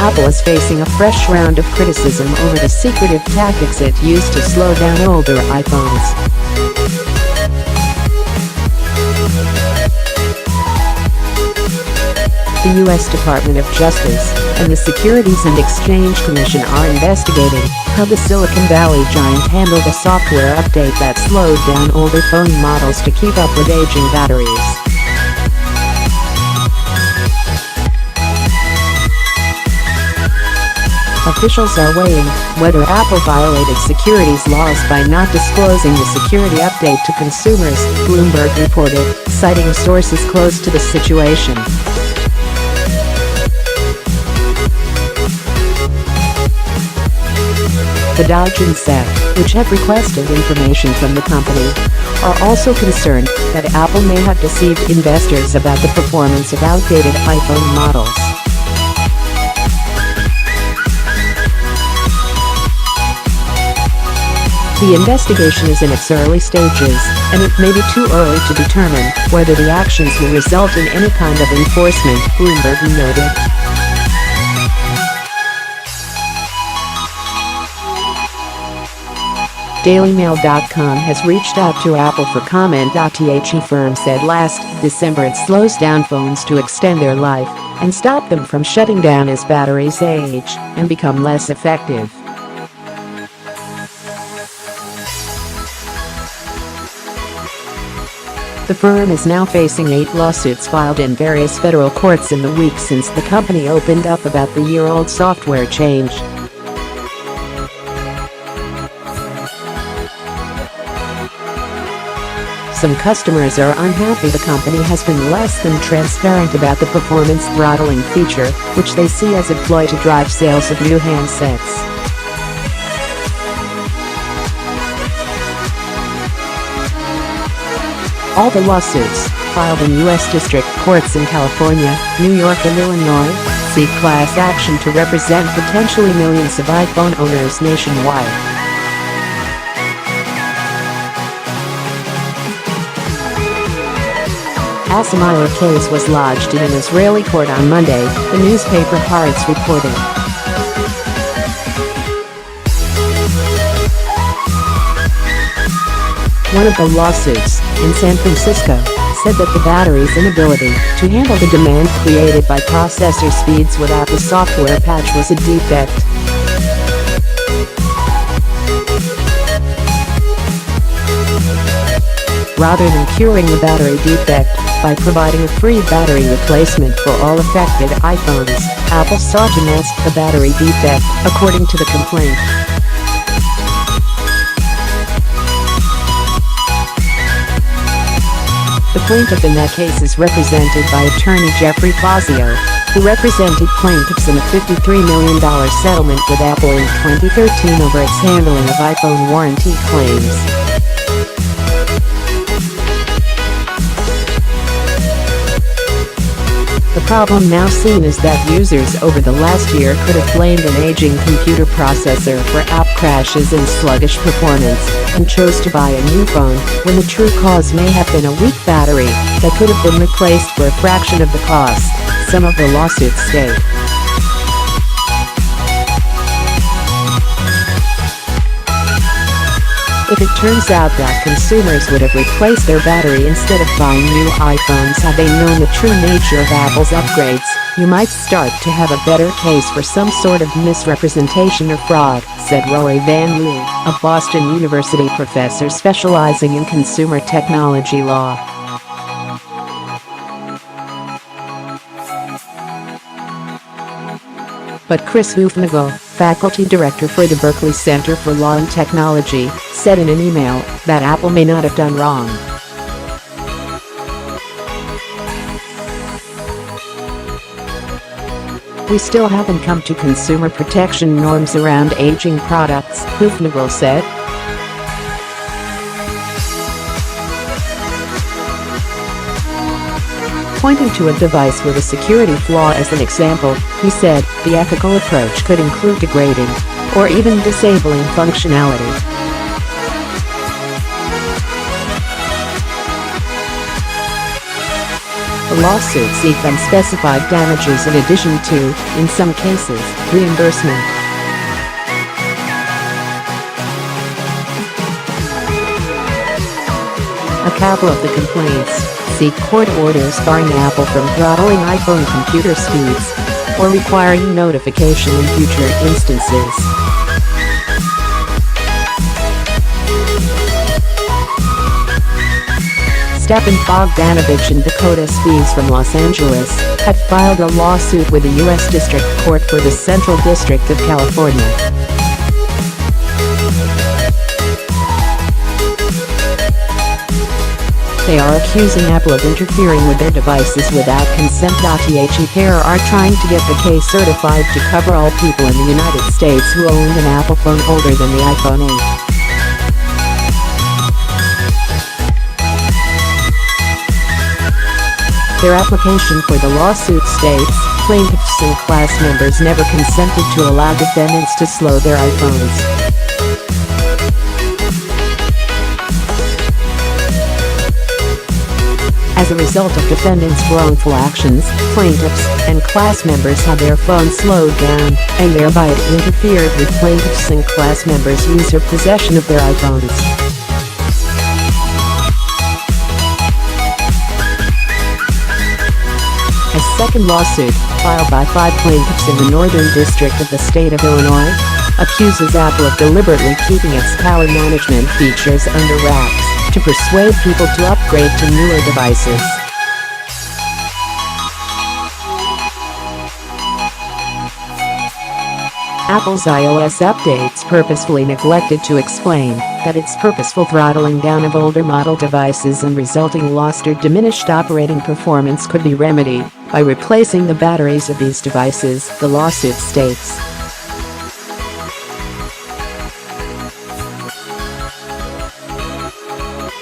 Apple is facing a fresh round of criticism over the secretive tactics it used to slow down older iPhones. The U.S. Department of Justice and the Securities and Exchange Commission are investigating how the Silicon Valley giant handled a software update that slowed down older phone models to keep up with aging batteries. Officials are weighing whether Apple violated securities laws by not disclosing the security update to consumers, Bloomberg reported, citing sources close to the situation. The DOJ and SEC, which have requested information from the company, are also concerned that Apple may have deceived investors about the performance of outdated iPhone models. The investigation is in its early stages, and it may be too early to determine whether the actions will result in any kind of enforcement, Bloomberg noted. DailyMail.com has reached out to Apple for comment.The firm said last December it slows down phones to extend their life and stop them from shutting down as batteries age and become less effective. The firm is now facing 8 lawsuits filed in various federal courts in the week since the company opened up about the year-old software change. Some customers are unhappy the company has been less than transparent about the performance throttling feature, which they see as a ploy to drive sales of new handsets. All the lawsuits, filed in U.S. district courts in California, New York and Illinois, seek class action to represent potentially millions of iPhone owners nationwide. Assamila case was lodged in an Israeli court on Monday, the newspaper Haaretz reported. One of the lawsuits, in San Francisco, said that the battery's inability to handle the demand created by processor speeds without the software patch was a defect. Rather than curing the battery defect by providing a free battery replacement for all affected iPhones, Apple sought to mask the battery defect, according to the complaint. The plaintiff in that case is represented by attorney Jeffrey Fazio, who represented plaintiffs in a $53 million settlement with Apple in 2013 over its handling of iPhone warranty claims. The problem now seen is that users over the last year could have blamed an aging computer processor for app crashes and sluggish performance, and chose to buy a new phone, when the true cause may have been a weak battery that could have been replaced for a fraction of the cost, some of the lawsuits state. If it turns out that consumers would have replaced their battery instead of buying new iPhones had they known the true nature of Apple's upgrades, you might start to have a better case for some sort of misrepresentation or fraud, said Roy Van Lee, a Boston University professor specializing in consumer technology law. But Chris Hufnagel, faculty director for the Berkeley Center for Law and Technology, said in an email that Apple may not have done wrong. We still haven't come to consumer protection norms around aging products, Hufnagel said. Pointing to a device with a security flaw as an example, he said, the ethical approach could include degrading or even disabling functionality. The lawsuits seek unspecified damages in addition to, in some cases, reimbursement. A couple of the complaints seek court orders barring Apple from throttling iPhone computer speeds or requiring notification in future instances. Stepan Bogdanovich and Dakota Spies from Los Angeles had filed a lawsuit with the U.S. District Court for the Central District of California. They are accusing Apple of interfering with their devices without consent.The pair are trying to get the case certified to cover all people in the United States who owned an Apple phone older than the iPhone 8. Their application for the lawsuit states, plaintiffs and class members never consented to allow defendants to slow their iPhones. As a result of defendants' wrongful actions, plaintiffs and class members had their phones slowed down, and thereby it interfered with plaintiffs and class members' use or possession of their iPhones. A second lawsuit, filed by 5 plaintiffs in the Northern District of the state of Illinois, accuses Apple of deliberately keeping its power management features under wraps to persuade people to upgrade to newer devices. Apple's iOS updates purposefully neglected to explain that its purposeful throttling down of older model devices and resulting lost or diminished operating performance could be remedied by replacing the batteries of these devices, the lawsuit states.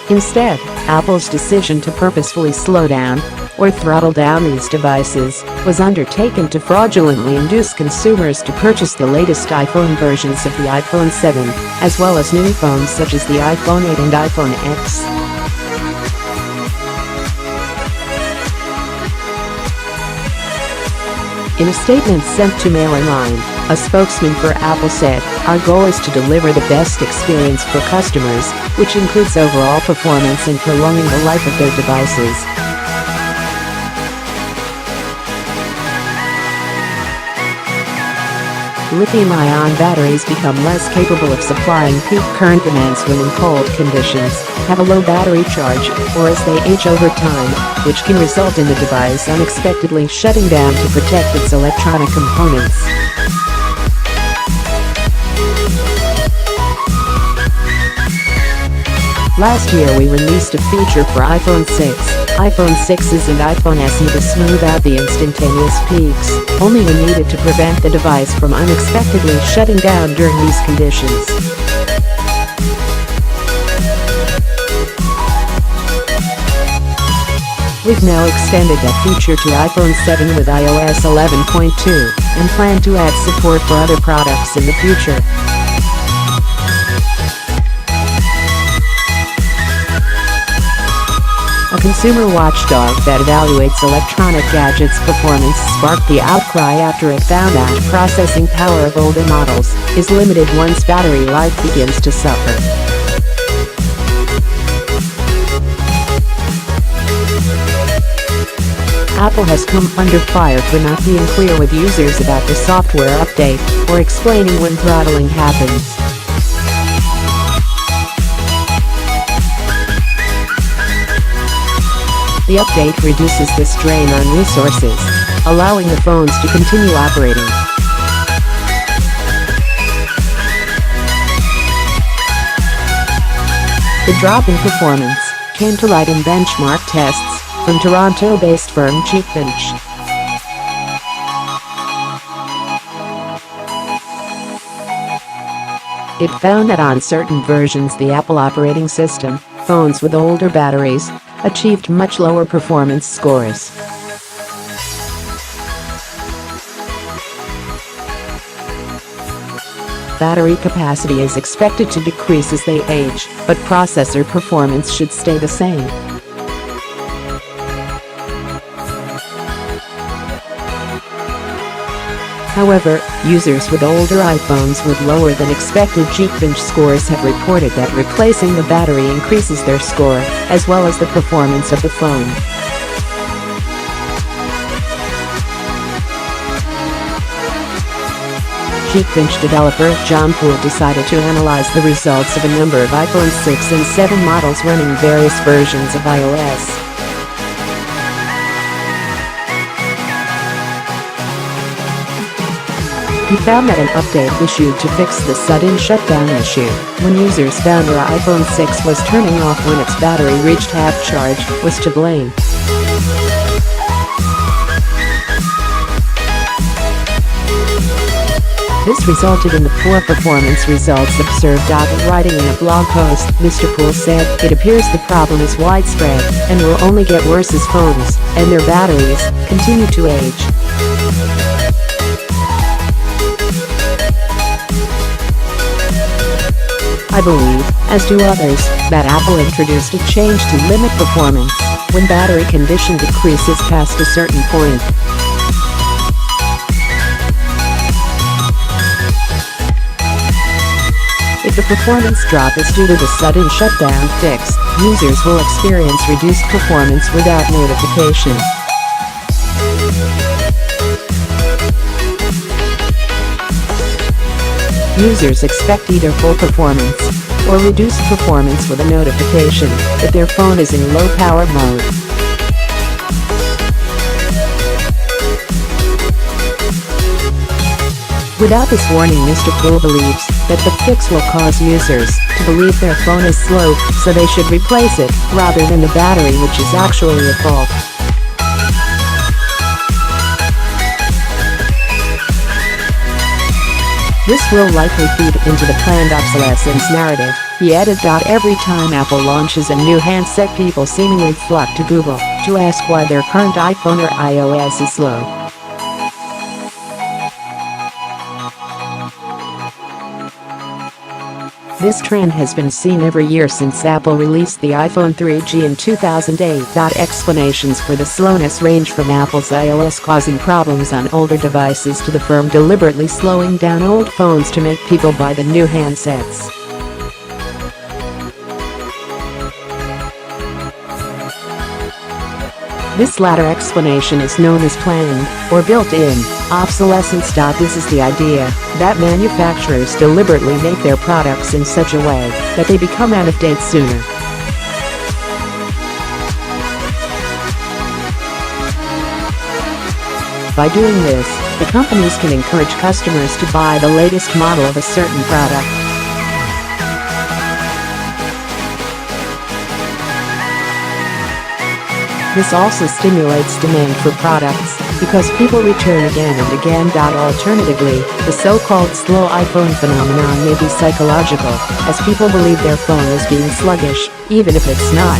Instead, Apple's decision to purposefully slow down or throttle down these devices was undertaken to fraudulently induce consumers to purchase the latest iPhone versions of the iPhone 7, as well as new phones such as the iPhone 8 and iPhone X. In a statement sent to Mail Online, a spokesman for Apple said, "Our goal is to deliver the best experience for customers, which includes overall performance and prolonging the life of their devices." Lithium-ion batteries become less capable of supplying peak current demands when in cold conditions, have a low battery charge, or as they age over time, which can result in the device unexpectedly shutting down to protect its electronic components. Last year we released a feature for iPhone 6, iPhone 6s and iPhone SE to smooth out the instantaneous peaks, only when needed to prevent the device from unexpectedly shutting down during these conditions. We've now extended that feature to iPhone 7 with iOS 11.2, and plan to add support for other products in the future. A consumer watchdog that evaluates electronic gadgets' performance sparked the outcry after it found out processing power of older models is limited once battery life begins to suffer. Apple has come under fire for not being clear with users about the software update or explaining when throttling happens. The update reduces this drain on resources, allowing the phones to continue operating. The drop in performance came to light in benchmark tests from Toronto-based firm Cheekbench. It found that on certain versions of the Apple operating system, phones with older batteries achieved much lower performance scores. Battery capacity is expected to decrease as they age, but processor performance should stay the same. However, users with older iPhones with lower than expected Geekbench scores have reported that replacing the battery increases their score, as well as the performance of the phone. Geekbench developer John Poole decided to analyze the results of a number of iPhone 6 and 7 models running various versions of iOS. He found that an update issued to fix the sudden shutdown issue, when users found their iPhone 6 was turning off when its battery reached half charge, was to blame. This resulted in the poor performance results observed. Writing in a blog post, Mr. Poole said, "It appears the problem is widespread, and will only get worse as phones, and their batteries, continue to age." I believe, as do others, that Apple introduced a change to limit performance when battery condition decreases past a certain point. If the performance drop is due to the sudden shutdown fix, users will experience reduced performance without notification. Users expect either full performance or reduced performance with a notification that their phone is in low power mode. Without this warning, Mr. Poole believes that the fix will cause users to believe their phone is slow, so they should replace it, rather than the battery, which is actually at fault. This will likely feed into the planned obsolescence narrative, he added. Every time Apple launches a new handset, people seemingly flock to Google to ask why their current iPhone or iOS is slow. This trend has been seen every year since Apple released the iPhone 3G in 2008. Explanations for the slowness range from Apple's iOS causing problems on older devices to the firm deliberately slowing down old phones to make people buy the new handsets. This latter explanation is known as planned, or built-in, obsolescence. This is the idea that manufacturers deliberately make their products in such a way that they become out of date sooner. By doing this, the companies can encourage customers to buy the latest model of a certain product. This also stimulates demand for products, because people return again and again. Alternatively, the so-called slow iPhone phenomenon may be psychological, as people believe their phone is being sluggish, even if it's not.